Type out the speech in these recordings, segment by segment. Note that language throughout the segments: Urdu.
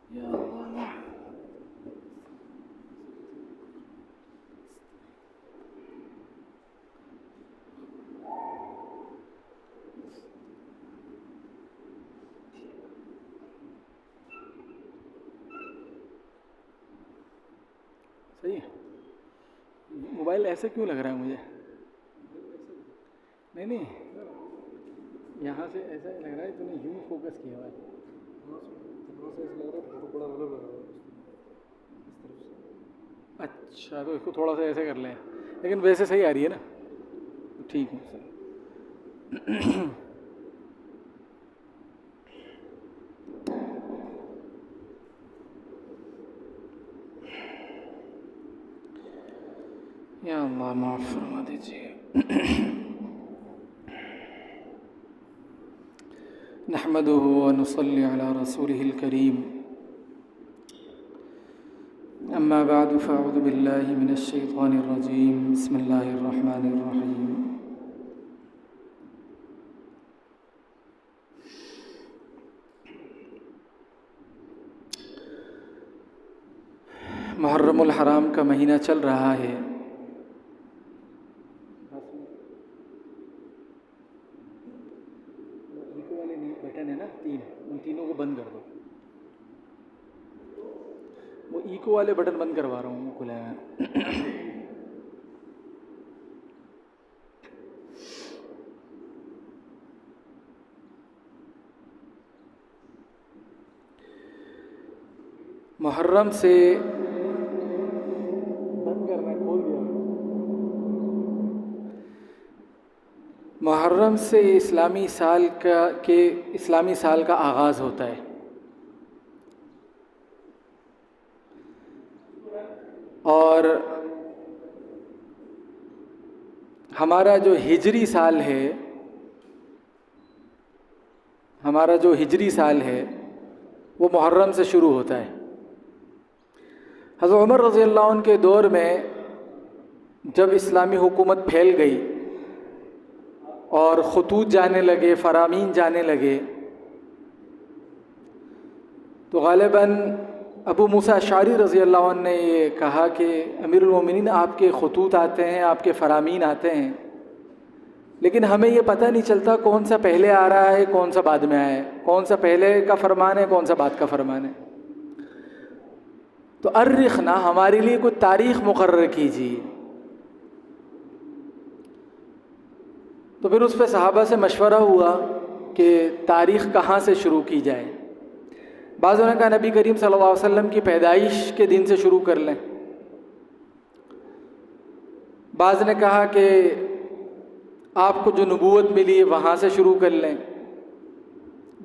یا اللہ. صحیح ہے. موبائل ایسے کیوں لگ رہا ہے مجھے؟ نہیں یہاں سے ایسا لگ رہا ہے تو نے یوں فوکس کیا ہوا ہے. اچھا تو اس کو تھوڑا سا ایسے کر لیں، لیکن ویسے صحیح آ رہی ہے نا؟ ٹھیک ہے سر. یا اللہ معاف فرما دیجیے. نحمده ونصلي على رسوله الكريم. اما بعد فاعوذ بالله من الشيطان الرجيم. بسم الله الرحمن الرحيم. محرم الحرام کا مہینہ چل رہا ہے. بٹن ہے نا تین، ان تینوں کو بند کر دو. وہ ایکو والے بٹن بند کروا رہا ہوں، وہ کھلا ہے. محرم سے بند کرنا، کھول دیا. محرم سے اسلامی سال کا آغاز ہوتا ہے. اور ہمارا جو ہجری سال ہے وہ محرم سے شروع ہوتا ہے. حضرت عمر رضی اللہ عنہ کے دور میں جب اسلامی حکومت پھیل گئی اور خطوط جانے لگے، فرامین جانے لگے، تو غالباً ابو موسیٰ اشعری رضی اللہ عنہ نے یہ کہا کہ امیر المومنین آپ کے خطوط آتے ہیں، آپ کے فرامین آتے ہیں، لیکن ہمیں یہ پتہ نہیں چلتا کون سا پہلے آ رہا ہے کون سا بعد میں آیا ہے، کون سا پہلے کا فرمان ہے کون سا بعد کا فرمان ہے. تو ارخنا، ہمارے لیے کوئی تاریخ مقرر کیجیے. تو پھر اس پہ صحابہ سے مشورہ ہوا کہ تاریخ کہاں سے شروع کی جائے. بعضوں نے کہا نبی کریم صلی اللہ علیہ وسلم کی پیدائش کے دن سے شروع کر لیں. بعض نے کہا کہ آپ کو جو نبوت ملی ہے وہاں سے شروع کر لیں.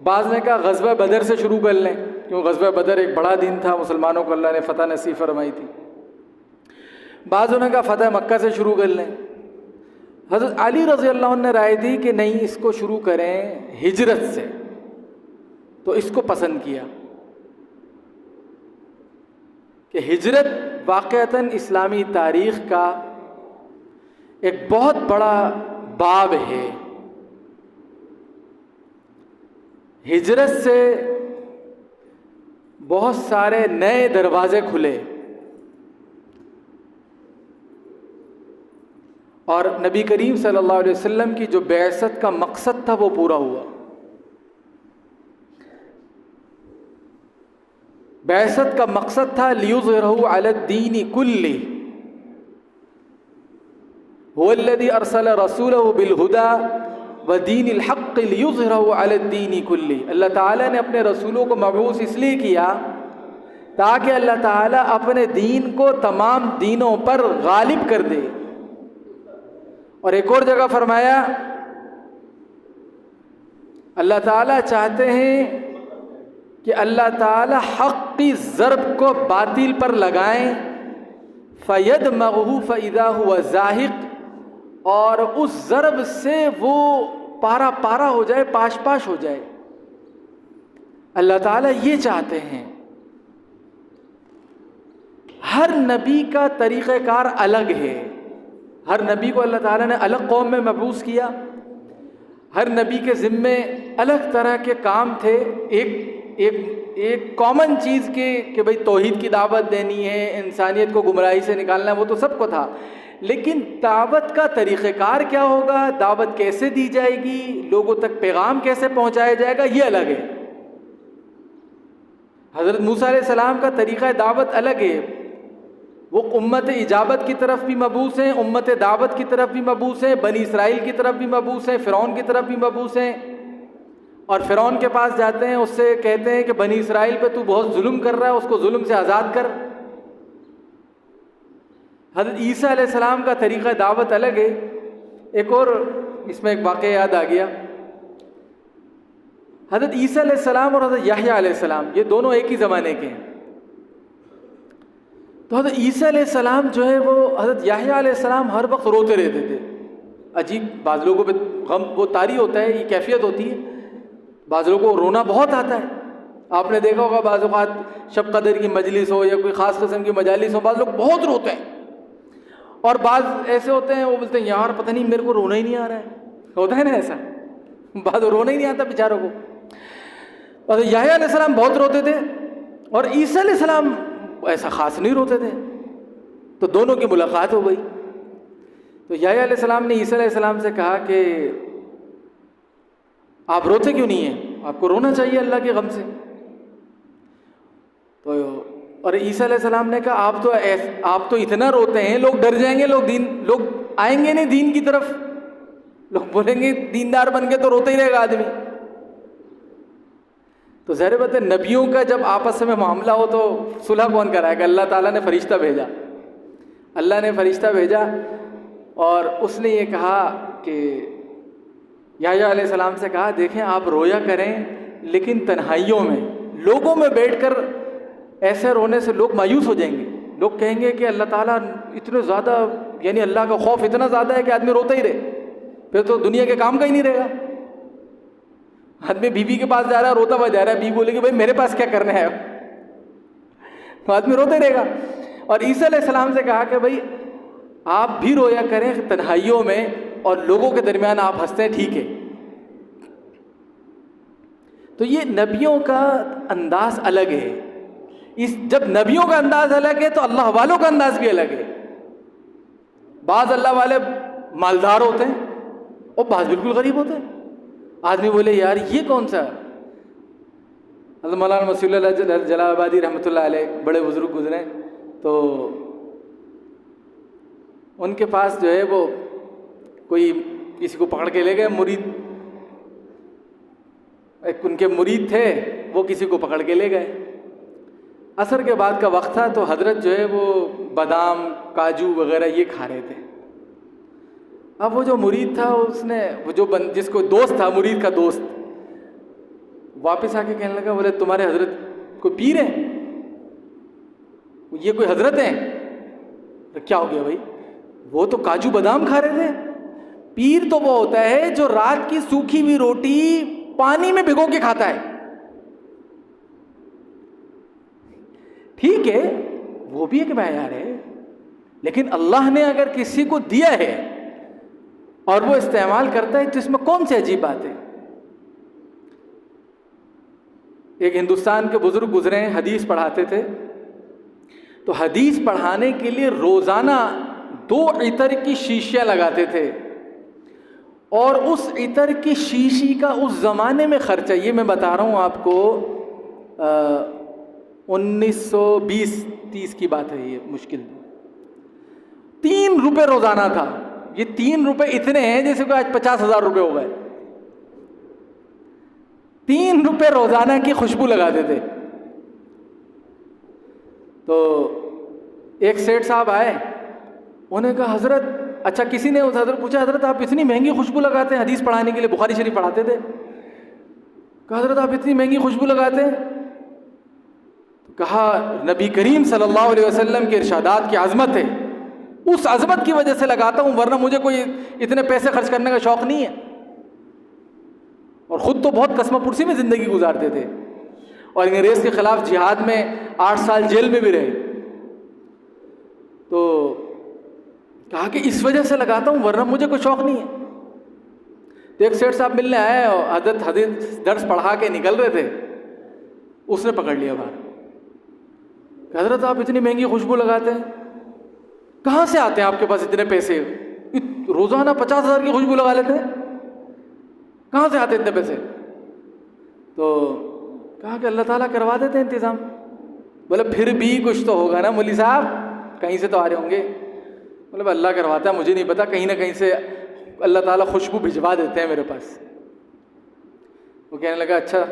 بعض نے کہا غزوہ بدر سے شروع کر لیں، کیونکہ غزوہ بدر ایک بڑا دن تھا، مسلمانوں کو اللہ نے فتح نصیب فرمائی تھی. بعضوں نے کہا فتح مکہ سے شروع کر لیں. حضرت علی رضی اللہ عنہ نے رائے دی کہ نہیں، اس کو شروع کریں ہجرت سے، تو اس کو پسند کیا کہ ہجرت واقعتاً اسلامی تاریخ کا ایک بہت بڑا باب ہے. ہجرت سے بہت سارے نئے دروازے کھلے اور نبی کریم صلی اللہ علیہ وسلم کی جو بعثت کا مقصد تھا وہ پورا ہوا. بعثت کا مقصد تھا لیظہرہ علی الدین کلہ، هو الذی ارسل رسولہ بالہدی ودین الحق لیظہرہ علی الدین کلہ. اللہ تعالیٰ نے اپنے رسولوں کو مبعوث اس لیے کیا تاکہ اللہ تعالیٰ اپنے دین کو تمام دینوں پر غالب کر دے. اور ایک اور جگہ فرمایا اللہ تعالیٰ چاہتے ہیں کہ اللہ تعالیٰ حق کی ضرب کو باطل پر لگائیں، فَيَدْمَغُهُ فَإِذَا هُوَ زَاهِقٌ، اور اس ضرب سے وہ پارا پارا ہو جائے، پاش پاش ہو جائے. اللہ تعالیٰ یہ چاہتے ہیں. ہر نبی کا طریقہ کار الگ ہے. ہر نبی کو اللہ تعالیٰ نے الگ قوم میں مبعوث کیا. ہر نبی کے ذمے الگ طرح کے کام تھے. ایک ایک کامن چیز کہ بھئی توحید کی دعوت دینی ہے، انسانیت کو گمراہی سے نکالنا ہے، وہ تو سب کو تھا، لیکن دعوت کا طریقہ کار کیا ہوگا، دعوت کیسے دی جائے گی، لوگوں تک پیغام کیسے پہنچایا جائے گا، یہ الگ ہے۔ حضرت موسیٰ علیہ السلام کا طریقہ دعوت الگ ہے، وہ امت اجابت کی طرف بھی مبعوث ہیں، امت دعوت کی طرف بھی مبعوث ہیں، بنی اسرائیل کی طرف بھی مبعوث ہیں، فرعون کی طرف بھی مبعوث ہیں، اور فرعون کے پاس جاتے ہیں، اس سے کہتے ہیں کہ بنی اسرائیل پہ تو بہت ظلم کر رہا ہے، اس کو ظلم سے آزاد کر۔ حضرت عیسیٰ علیہ السلام کا طریقہ دعوت الگ ہے۔ ایک اور اس میں ایک واقعہ یاد آ گیا، حضرت عیسیٰ علیہ السلام اور حضرت یحییٰ علیہ السلام یہ دونوں ایک ہی زمانے کے ہیں۔ تو حضرت عیسیٰ علیہ السلام جو ہے وہ حضرت یحییٰ علیہ السلام ہر وقت روتے رہتے تھے۔ عجیب، بعض لوگوں پہ غم وہ طاری ہوتا ہے، یہ کیفیت ہوتی ہے، بعض لوگوں کو رونا بہت آتا ہے۔ آپ نے دیکھا ہوگا بعض اوقات شب قدر کی مجلس ہو یا کوئی خاص قسم کی مجالس ہو، بعض لوگ بہت روتے ہیں، اور بعض ایسے ہوتے ہیں وہ بولتے ہیں یار پتہ نہیں میرے کو رونا ہی نہیں آ رہا ہے، ہوتا ہے نا ایسا، بعض رونا ہی نہیں آتا بیچاروں کو۔ اور یحییٰ علیہ السلام بہت روتے تھے اور عیسیٰ علیہ السلام ایسا خاص نہیں روتے تھے، تو دونوں کی ملاقات ہو گئی۔ تو یحییٰ علیہ السلام نے عیسیٰ علیہ السلام سے کہا کہ آپ روتے کیوں نہیں ہیں، آپ کو رونا چاہیے اللہ کے غم سے۔ تو اور عیسیٰ علیہ السلام نے کہا آپ تو اتنا روتے ہیں، لوگ ڈر جائیں گے، لوگ آئیں گے نہیں دین کی طرف، لوگ بولیں گے دیندار بن کے تو روتا ہی رہے گا آدمی۔ تو ظاہر بات ہے نبیوں کا جب آپس میں معاملہ ہو تو صلح کون کرائے گا؟ اللہ تعالیٰ نے فرشتہ بھیجا، اللہ نے فرشتہ بھیجا، اور اس نے یہ کہا کہ یحییٰ علیہ السلام سے کہا دیکھیں آپ رویا کریں لیکن تنہائیوں میں، لوگوں میں بیٹھ کر ایسے رونے سے لوگ مایوس ہو جائیں گے، لوگ کہیں گے کہ اللہ تعالیٰ اتنے زیادہ، یعنی اللہ کا خوف اتنا زیادہ ہے کہ آدمی روتا ہی رہے، پھر تو دنیا کے کام کا ہی نہیں رہے گا۔ آدمی بیوی کے پاس جا رہا ہے روتا ہوا جا رہا ہے، بیوی بولے گی بھائی میرے پاس کیا کرنا ہے، تو آدمی روتے رہے گا۔ اور عیسیٰ علیہ السلام سے کہا کہ بھائی آپ بھی رویا کریں تنہائیوں میں، اور لوگوں کے درمیان آپ ہنستے ہیں، ٹھیک ہے۔ تو یہ نبیوں کا انداز الگ ہے، جب نبیوں کا انداز الگ ہے تو اللہ والوں کا انداز بھی الگ ہے۔ بعض اللہ والے مالدار ہوتے ہیں اور بعض بالکل غریب ہوتے ہیں، آدمی بولے یار یہ کون سا، حضرت مولانا مسیح اللہ جلال آبادی رحمۃ اللہ علیہ بڑے بزرگ گزرے، تو ان کے پاس جو ہے وہ کوئی کسی کو پکڑ کے لے گئے، مرید، ایک ان کے مرید تھے، وہ کسی کو پکڑ کے لے گئے۔ عصر کے بعد کا وقت تھا، تو حضرت جو ہے وہ بادام کاجو وغیرہ یہ کھا رہے تھے۔ اب وہ جو مرید تھا اس نے وہ جو جس کو دوست تھا، مرید کا دوست، واپس آ کے کہنے لگا بولے تمہارے حضرت کوئی پیر ہیں، یہ کوئی حضرت ہیں؟ تو کیا ہو گیا بھائی؟ وہ تو کاجو بادام کھا رہے تھے۔ پیر تو وہ ہوتا ہے جو رات کی سوکھی ہوئی روٹی پانی میں بھگو کے کھاتا ہے۔ ٹھیک ہے وہ بھی ایک معیار ہے، لیکن اللہ نے اگر کسی کو دیا ہے اور وہ استعمال کرتا ہے تو اس میں کون سی عجیب بات ہے؟ ایک ہندوستان کے بزرگ گزرے ہیں، حدیث پڑھاتے تھے، تو حدیث پڑھانے کے لیے روزانہ 2 عطر کی شیشیاں لگاتے تھے، اور اس عطر کی شیشی کا اس زمانے میں خرچہ، یہ میں بتا رہا ہوں آپ کو 1920-30 کی بات ہے، یہ مشکل 3 روپے روزانہ تھا۔ یہ 3 روپے اتنے ہیں جیسے کہ آج 50,000 روپے ہو گئے۔ 3 روپے روزانہ کی خوشبو لگاتے تھے۔ تو ایک سیٹھ صاحب آئے، انہوں نے کہا حضرت، اچھا کسی نے اس حضرت پوچھا حضرت آپ اتنی مہنگی خوشبو لگاتے ہیں؟ حدیث پڑھانے کے لیے بخاری شریف پڑھاتے تھے۔ کہا حضرت آپ اتنی مہنگی خوشبو لگاتے ہیں؟ کہا نبی کریم صلی اللہ علیہ وسلم کے ارشادات کی عظمت ہے، اس عظمت کی وجہ سے لگاتا ہوں، ورنہ مجھے کوئی اتنے پیسے خرچ کرنے کا شوق نہیں ہے۔ اور خود تو بہت قسمہ پرسی میں زندگی گزارتے تھے، اور انگریز کے خلاف جہاد میں 8 سال جیل میں بھی رہے۔ تو کہا کہ اس وجہ سے لگاتا ہوں ورنہ مجھے کوئی شوق نہیں ہے۔ تو ایک سیٹھ صاحب ملنے آئے اور حضرت درس پڑھا کے نکل رہے تھے، اس نے پکڑ لیا باہر کہ حضرت آپ اتنی مہنگی خوشبو لگاتے ہیں, کہاں سے آتے ہیں آپ کے پاس اتنے پیسے؟ روزانہ 50,000 کی خوشبو لگا لیتے ہیں, کہاں سے آتے اتنے پیسے؟ تو کہا کہ اللہ تعالیٰ کروا دیتے ہیں انتظام. بولے پھر بھی کچھ تو ہوگا نا مولوی صاحب, کہیں سے تو آ رہے ہوں گے. بولے اللہ کرواتا ہے, مجھے نہیں پتا, کہیں نہ کہیں سے اللہ تعالیٰ خوشبو بھجوا دیتے ہیں میرے پاس. وہ کہنے لگا اچھا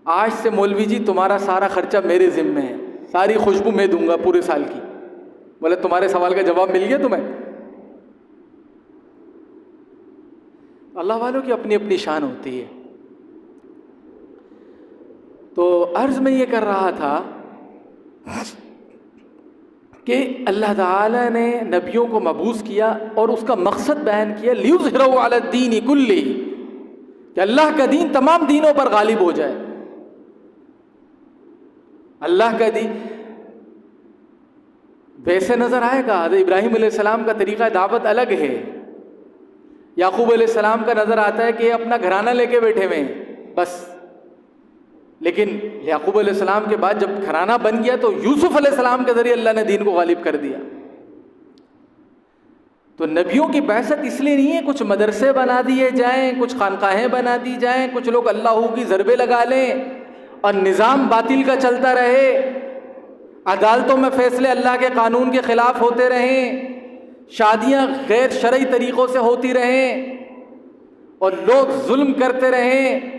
آج سے مولوی جی تمہارا سارا خرچہ میرے ذمہ ہے, ساری خوشبو میں دوں گا پورے سال کی. بولے تمہارے سوال کا جواب مل گیا تمہیں؟ اللہ والوں کی اپنی اپنی شان ہوتی ہے. تو عرض میں یہ کر رہا تھا کہ اللہ تعالیٰ نے نبیوں کو مبعوث کیا اور اس کا مقصد بیان کیا لِيُظْهِرَهُ عَلَى الدِّينِ كُلِّهِ, کہ اللہ کا دین تمام دینوں پر غالب ہو جائے. اللہ کا دین ویسے نظر آئے گا. حضرت ابراہیم علیہ السلام کا طریقہ دعوت الگ ہے, یعقوب علیہ السلام کا نظر آتا ہے کہ اپنا گھرانہ لے کے بیٹھے ہوئے ہیں بس. لیکن یعقوب علیہ السلام کے بعد جب گھرانہ بن گیا تو یوسف علیہ السلام کے ذریعے اللہ نے دین کو غالب کر دیا. تو نبیوں کی بعثت اس لیے نہیں ہے کچھ مدرسے بنا دیے جائیں, کچھ خانقاہیں بنا دی جائیں, کچھ لوگ اللہ کی ضربے لگا لیں اور نظام باطل کا چلتا رہے, عدالتوں میں فیصلے اللہ کے قانون کے خلاف ہوتے رہیں, شادیاں غیر شرعی طریقوں سے ہوتی رہیں اور لوگ ظلم کرتے رہیں,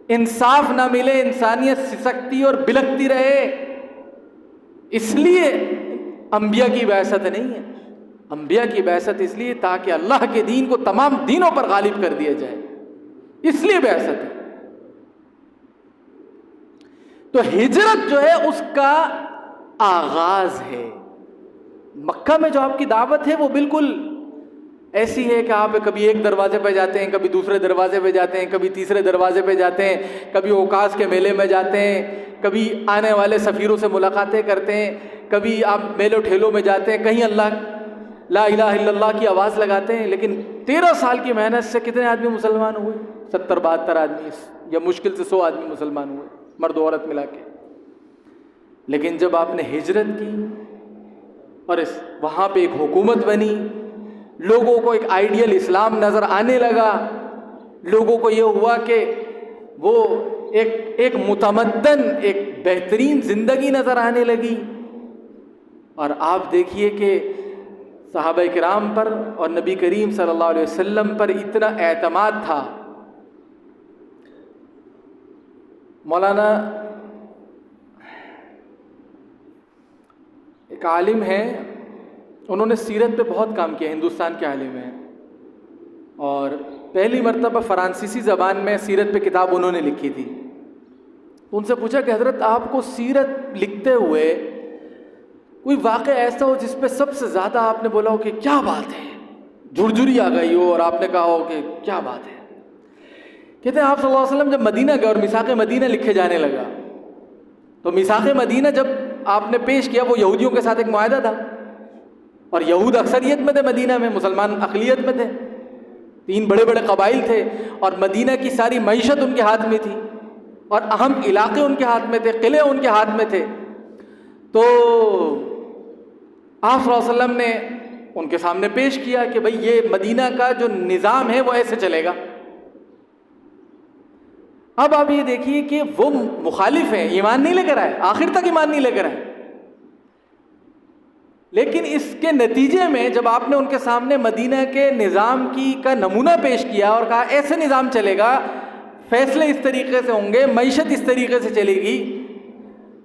انصاف نہ ملے, انسانیت سسکتی اور بلکتی رہے. اس لیے انبیاء کی بعثت نہیں ہے. انبیاء کی بعثت اس لیے تاکہ اللہ کے دین کو تمام دینوں پر غالب کر دیا جائے, اس لیے بعثت ہے. تو ہجرت جو ہے اس کا آغاز ہے. مکہ میں جو آپ کی دعوت ہے وہ بالکل ایسی ہے کہ آپ کبھی ایک دروازے پہ جاتے ہیں, کبھی دوسرے دروازے پہ جاتے ہیں, کبھی تیسرے دروازے پہ جاتے ہیں, کبھی اوقاس کے میلے میں جاتے ہیں, کبھی آنے والے سفیروں سے ملاقاتیں کرتے ہیں, کبھی آپ میلوں ٹھیلوں میں جاتے ہیں, کہیں اللہ لا الہ الا اللہ کی آواز لگاتے ہیں. لیکن 13 سال کی محنت سے کتنے آدمی مسلمان ہوئے؟ 70-72 آدمی, یا مشکل سے 100 آدمی مسلمان ہوئے, مرد و عورت ملا کے. لیکن جب آپ نے ہجرت کی اور وہاں پہ ایک حکومت بنی, لوگوں کو ایک آئیڈیل اسلام نظر آنے لگا, لوگوں کو یہ ہوا کہ وہ ایک متمدن, ایک بہترین زندگی نظر آنے لگی. اور آپ دیکھیے کہ صحابہ کرام پر اور نبی کریم صلی اللہ علیہ وسلم پر اتنا اعتماد تھا. مولانا ایک عالم ہیں, انہوں نے سیرت پہ بہت کام کیا, ہندوستان کے عالم ہیں, اور پہلی مرتبہ فرانسیسی زبان میں سیرت پہ کتاب انہوں نے لکھی تھی. ان سے پوچھا کہ حضرت آپ کو سیرت لکھتے ہوئے کوئی واقعہ ایسا ہو جس پہ سب سے زیادہ آپ نے بولا ہو کہ کیا بات ہے, جھرجھری آ گئی ہو اور آپ نے کہا ہو کہ کیا بات ہے؟ کہتے ہیں آپ صلی اللہ علیہ وسلم جب مدینہ گئے اور میثاق مدینہ لکھے جانے لگا, تو میثاق مدینہ جب آپ نے پیش کیا وہ یہودیوں کے ساتھ ایک معاہدہ تھا, اور یہود اکثریت میں تھے مدینہ میں, مسلمان اقلیت میں تھے, 3 بڑے بڑے قبائل تھے, اور مدینہ کی ساری معیشت ان کے ہاتھ میں تھی, اور اہم علاقے ان کے ہاتھ میں تھے, قلعے ان کے ہاتھ میں تھے. تو آپ صلی اللہ علیہ وسلم نے ان کے سامنے پیش کیا کہ بھئی یہ مدینہ کا جو نظام ہے وہ ایسے چلے گا. اب آپ یہ دیکھیے کہ وہ مخالف ہیں, ایمان نہیں لے کر آئے, آخر تک ایمان نہیں لے کر آئے. لیکن اس کے نتیجے میں جب آپ نے ان کے سامنے مدینہ کے نظام کا نمونہ پیش کیا اور کہا ایسے نظام چلے گا, فیصلے اس طریقے سے ہوں گے, معیشت اس طریقے سے چلے گی,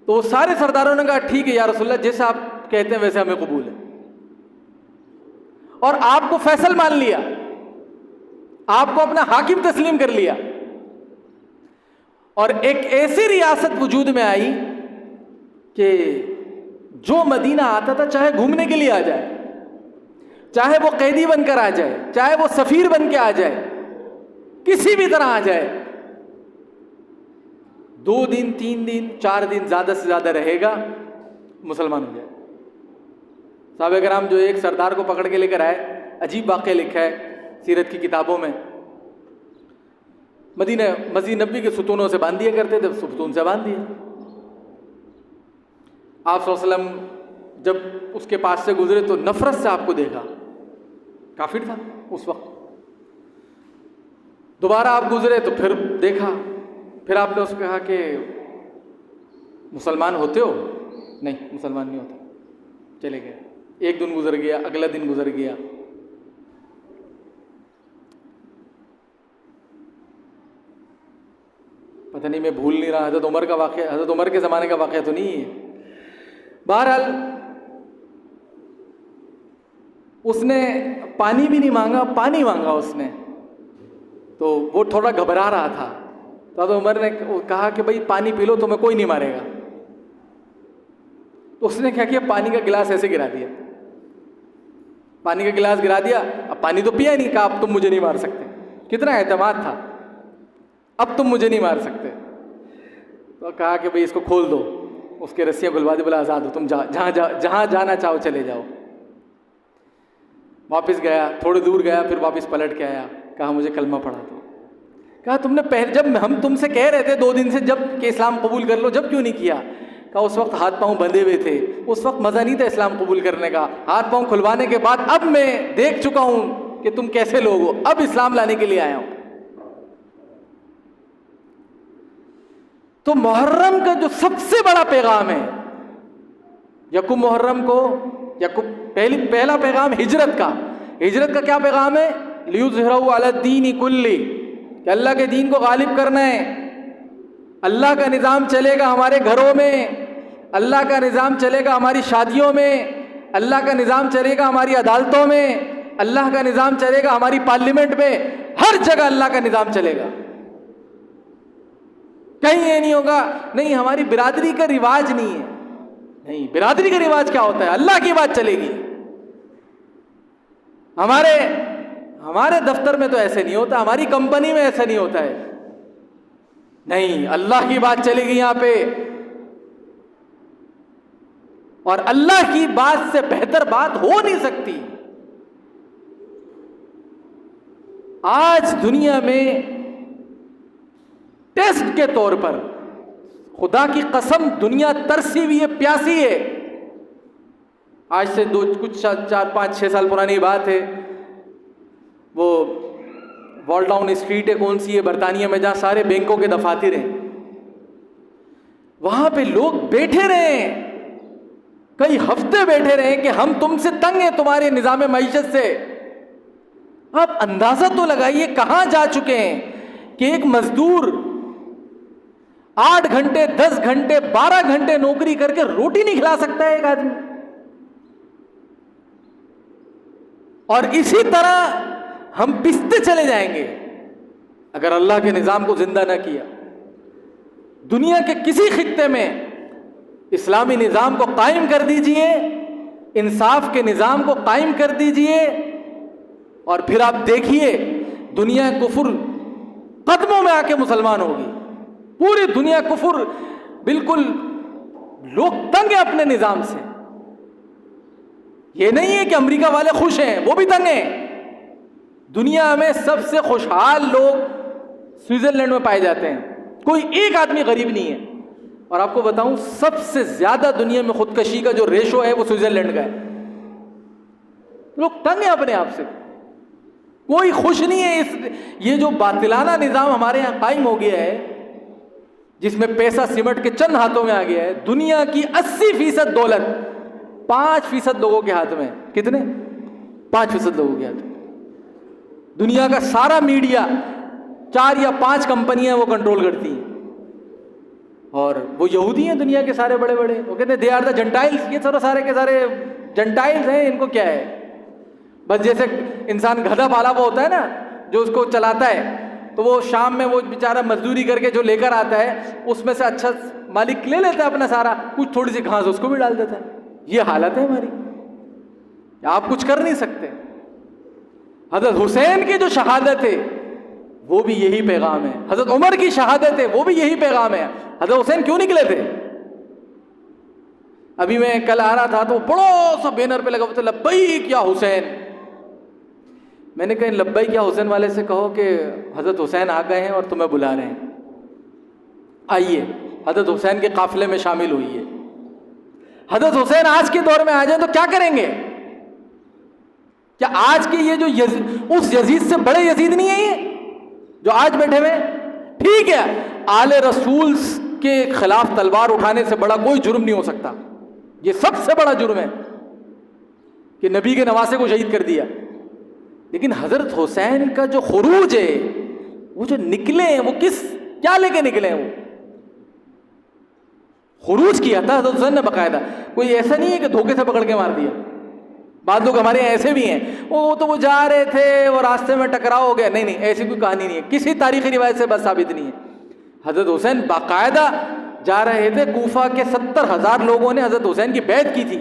تو وہ سارے سرداروں نے کہا ٹھیک ہے یا رسول اللہ, جیسے آپ کہتے ہیں ویسے ہمیں قبول ہے. اور آپ کو فیصل مان لیا, آپ کو اپنا حاکم تسلیم کر لیا, اور ایک ایسی ریاست وجود میں آئی کہ جو مدینہ آتا تھا چاہے گھومنے کے لیے آ جائے, چاہے وہ قیدی بن کر آ جائے, چاہے وہ سفیر بن کے آ جائے, کسی بھی طرح آ جائے, 2 دن 3 دن 4 دن زیادہ سے زیادہ رہے گا, مسلمان ہو جائے. صحابہ کرام جو ایک سردار کو پکڑ کے لے کر آئے, عجیب واقعہ لکھا ہے سیرت کی کتابوں میں. مدینہ مسجد نبی کے ستونوں سے باندھ دیا کرتے تھے، ستون سے باندھ دیا۔ آپ صلی اللہ علیہ وسلم جب اس کے پاس سے گزرے تو نفرت سے آپ کو دیکھا، کافر تھا اس وقت۔ دوبارہ آپ گزرے تو پھر دیکھا، پھر آپ نے اس کو کہا کہ مسلمان ہوتے ہو؟ نہیں، مسلمان نہیں ہوتا۔ چلے گئے، ایک دن گزر گیا، اگلا دن گزر گیا۔ پتہ نہیں، میں بھول نہیں رہا، حضرت عمر کا واقعہ، حضرت عمر کے زمانے کا واقعہ تو نہیں ہے۔ بہرحال اس نے پانی بھی نہیں مانگا، پانی مانگا اس نے، تو وہ تھوڑا گھبرا رہا تھا، تو حضرت عمر نے کہا کہ بھائی پانی پی لو، تمہیں کوئی نہیں مارے گا۔ تو اس نے کیا کیا، پانی کا گلاس ایسے گرا دیا، پانی کا گلاس گرا دیا، اب پانی تو پیا نہیں، کہا اب تم مجھے نہیں مار سکتے۔ کتنا اعتماد تھا، اب تم مجھے نہیں مار سکتے۔ تو کہا کہ بھئی اس کو کھول دو، اس کے رسیاں کھلوا دی، بولا آزاد ہو تم، جہاں جانا چاہو چلے جاؤ۔ واپس گیا، تھوڑی دور گیا، پھر واپس پلٹ کے آیا، کہا مجھے کلمہ پڑھا دو۔ کہا تم نے جب ہم تم سے کہہ رہے تھے 2 دن سے جب کہ اسلام قبول کر لو، جب کیوں نہیں کیا؟ کہا اس وقت ہاتھ پاؤں بندھے ہوئے تھے، اس وقت مزہ نہیں تھا اسلام قبول کرنے کا، ہاتھ پاؤں کھلوانے کے بعد اب میں دیکھ چکا ہوں کہ تم کیسے لوگ ہو، اب اسلام لانے کے لیے آیا ہوں۔ تو محرم کا جو سب سے بڑا پیغام ہے، یکم محرم کو، پہلا پیغام ہجرت کا کیا پیغام ہے؟ لیظہرہ علی الدین کلہ، کہ اللہ کے دین کو غالب کرنا ہے۔ اللہ کا نظام چلے گا ہمارے گھروں میں، اللہ کا نظام چلے گا ہماری شادیوں میں، اللہ کا نظام چلے گا ہماری عدالتوں میں، اللہ کا نظام چلے گا ہماری پارلیمنٹ میں، ہر جگہ اللہ کا نظام چلے گا۔ کہیں یہ نہیں ہوگا نہیں ہماری برادری کا رواج نہیں ہے، نہیں، برادری کا رواج کیا ہوتا ہے؟ اللہ کی بات چلے گی۔ ہمارے دفتر میں تو ایسے نہیں ہوتا، ہماری کمپنی میں ایسا نہیں ہوتا ہے، نہیں، اللہ کی بات چلے گی یہاں پہ، اور اللہ کی بات سے بہتر بات ہو نہیں سکتی۔ آج دنیا میں ٹیسٹ کے طور پر، خدا کی قسم دنیا ترسی ہوئی ہے، پیاسی ہے۔ آج سے کچھ 4 5 6 سال پرانی بات ہے، وہ وال ڈاؤن اسٹریٹ ہے، کون سی ہے برطانیہ میں، جہاں سارے بینکوں کے دفاتر ہیں، وہاں پہ لوگ بیٹھے رہے ہیں، کئی ہفتے بیٹھے رہے کہ ہم تم سے تنگ ہیں تمہارے نظام معیشت سے۔ آپ اندازہ تو لگائیے کہاں جا چکے ہیں کہ ایک مزدور 8 گھنٹے 10 گھنٹے 12 گھنٹے نوکری کر کے روٹی نہیں کھلا سکتا ہے ایک آدمی۔ اور اسی طرح ہم پستے چلے جائیں گے اگر اللہ کے نظام کو زندہ نہ کیا۔ دنیا کے کسی خطے میں اسلامی نظام کو قائم کر دیجئے، انصاف کے نظام کو قائم کر دیجئے، اور پھر آپ دیکھیے دنیا کفر قدموں میں آ کے مسلمان ہوگی، پوری دنیا کفر، بالکل لوگ تنگ ہیں اپنے نظام سے۔ یہ نہیں ہے کہ امریکہ والے خوش ہیں، وہ بھی تنگ ہیں۔ دنیا میں سب سے خوشحال لوگ سوئٹزرلینڈ میں پائے جاتے ہیں، کوئی ایک آدمی غریب نہیں ہے۔ اور آپ کو بتاؤں سب سے زیادہ دنیا میں خودکشی کا جو ریشو ہے وہ سوئٹزرلینڈ کا ہے۔ لوگ تنگ ہیں اپنے آپ سے، کوئی خوش نہیں ہے۔ یہ جو باطلانہ نظام ہمارے یہاں قائم ہو گیا ہے، جس میں پیسہ سمٹ کے چند ہاتھوں میں آ گیا ہے، دنیا کی 80% دولت 5% لوگوں کے ہاتھ میں۔ کتنے؟ 5% لوگوں کے ہاتھ میں۔ دنیا کا سارا میڈیا 4 یا 5 کمپنیاں وہ کنٹرول کرتی ہیں، اور وہ یہودی ہیں دنیا کے سارے بڑے بڑے، وہ کہتے ہیں دے آر دا جنٹائلز، یہ سارے کے سارے جنٹائلز ہیں، ان کو کیا ہے؟ بس جیسے انسان گدھا پالا ہوا ہوتا ہے نا جو اس کو چلاتا ہے، تو وہ شام میں وہ بیچارہ مزدوری کر کے جو لے کر آتا ہے اس میں سے اچھا مالک لے لیتا ہے اپنا سارا کچھ، تھوڑی سی گھاس اس کو بھی ڈال دیتا ہے۔ یہ حالت ہے ہماری، آپ کچھ کر نہیں سکتے۔ حضرت حسین کی جو شہادت ہے وہ بھی یہی پیغام ہے، حضرت عمر کی شہادت ہے وہ بھی یہی پیغام ہے۔ حضرت حسین کیوں نکلے تھے؟ ابھی میں کل آ رہا تھا تو بڑا سا بینر پہ لگا ہوا تھا لبیک یا حسین۔ میں نے کہا لبیک کیا حسین والے سے کہو کہ حضرت حسین آ گئے ہیں اور تمہیں بلا رہے ہیں، آئیے حضرت حسین کے قافلے میں شامل ہوئیے۔ حضرت حسین آج کے دور میں آ جائیں تو کیا کریں گے؟ کیا آج کے یہ جو اس یزید سے بڑے یزید نہیں ہیں یہ جو آج بیٹھے ہوئے؟ ٹھیک ہے، آل رسول کے خلاف تلوار اٹھانے سے بڑا کوئی جرم نہیں ہو سکتا، یہ سب سے بڑا جرم ہے کہ نبی کے نواسے کو شہید کر دیا، لیکن حضرت حسین کا جو خروج ہے، وہ جو نکلے ہیں، وہ کیا لے کے نکلے ہیں؟ وہ خروج کیا تھا حضرت حسین نے باقاعدہ، کوئی ایسا نہیں ہے کہ دھوکے سے پکڑ کے مار دیا۔ بعض لوگ ہمارے یہاں ایسے بھی ہیں، وہ جا رہے تھے، وہ راستے میں ٹکراؤ ہو گیا، نہیں ایسی کوئی کہانی نہیں ہے، کسی تاریخی روایت سے بس ثابت نہیں ہے۔ حضرت حسین باقاعدہ جا رہے تھے، کوفہ کے 70,000 لوگوں نے حضرت حسین کی بیعت کی تھی،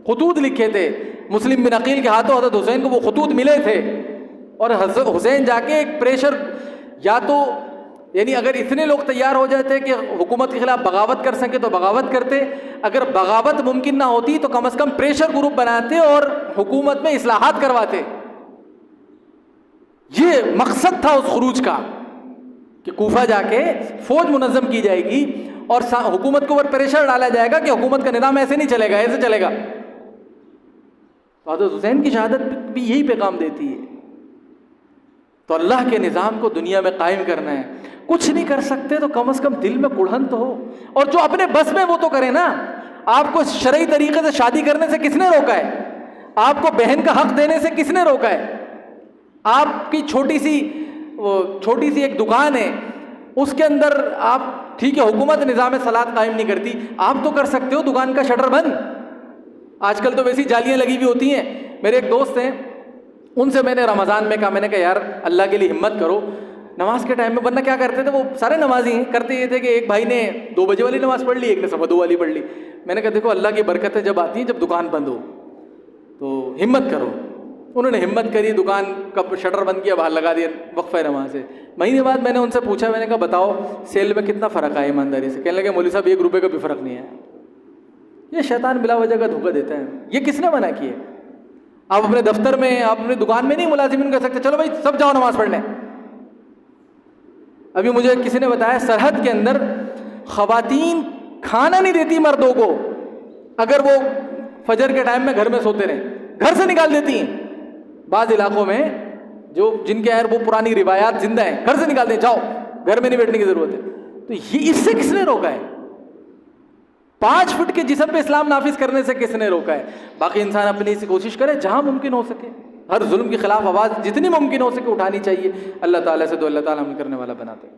خطوط لکھے تھے، مسلم بن عقیل کے ہاتھوں حضرت حسین کو وہ خطوط ملے تھے، اور حضرت حسین جا کے ایک پریشر، یا تو یعنی اگر اتنے لوگ تیار ہو جاتے کہ حکومت کے خلاف بغاوت کر سکے تو بغاوت کرتے، اگر بغاوت ممکن نہ ہوتی تو کم از کم پریشر گروپ بناتے اور حکومت میں اصلاحات کرواتے۔ یہ مقصد تھا اس خروج کا کہ کوفہ جا کے فوج منظم کی جائے گی اور حکومت کے اوپر پریشر ڈالا جائے گا کہ حکومت کا نظام ایسے نہیں چلے گا، ایسے چلے گا۔ تو حضرت حسین کی شہادت بھی یہی پیغام دیتی ہے۔ تو اللہ کے نظام کو دنیا میں قائم کرنا ہے، کچھ نہیں کر سکتے تو کم از کم دل میں کڑھن تو ہو، اور جو اپنے بس میں وہ تو کریں نا۔ آپ کو شرعی طریقے سے شادی کرنے سے کس نے روکا ہے؟ آپ کو بہن کا حق دینے سے کس نے روکا ہے؟ آپ کی چھوٹی سی ایک دکان ہے، اس کے اندر آپ ٹھیک ہے حکومت نظام صلاحت قائم نہیں کرتی، آپ تو کر سکتے ہو دکان کا شٹر بند۔ آج کل تو ویسی جالیاں لگی ہوئی ہوتی ہیں۔ میرے ایک دوست ہیں، ان سے میں نے رمضان میں کہا، میں نے کہا یار اللہ کے لیے ہمت کرو، نماز کے ٹائم میں ورنہ کیا کرتے تھے وہ سارے نمازی ہیں، کرتے یہ تھے کہ ایک بھائی نے 2 بجے والی نماز پڑھ لی، ایک نے 2:15 والی پڑھ لی۔ میں نے کہا دیکھو اللہ کی برکتیں جب آتی ہیں جب دکان بند ہو تو ہمت کرو۔ انہوں نے ہمت کری، دکان کا شٹر بند کیا، باہر لگا دیا وقفہ نماز سے۔ مہینے بعد میں نے ان سے پوچھا، میں نے کہا بتاؤ سیل میں کتنا فرق آیا ایمانداری سے؟ کہنے لگے مولوی صاحب 1 روپے کا بھی فرق نہیں ہے۔ یہ شیطان بلا وجہ کا دھوکہ دیتا ہے۔ یہ کس نے منع کیا؟ آپ اپنے دفتر میں، آپ اپنی دکان میں نہیں ملازمین کہہ سکتے چلو بھائی سب جاؤ نماز پڑھنے۔ ابھی مجھے کسی نے بتایا سرحد کے اندر خواتین کھانا نہیں دیتی مردوں کو، اگر وہ فجر کے ٹائم میں گھر میں سوتے رہیں، گھر سے نکال دیتی ہیں۔ بعض علاقوں میں جن کے وہ پرانی روایات زندہ ہیں، گھر سے نکال دیں، جاؤ گھر میں نہیں بیٹھنے کی ضرورت ہے۔ تو یہ اس سے کس نے روکا ہے؟ 5 فٹ کے جسم پہ اسلام نافذ کرنے سے کس نے روکا ہے؟ باقی انسان اپنی سے کوشش کرے جہاں ممکن ہو سکے، ہر ظلم کے خلاف آواز جتنی ممکن ہو سکے اٹھانی چاہیے۔ اللہ تعالیٰ سے دعا، اللہ تعالیٰ ہمیں کرنے والا بناتے ہیں۔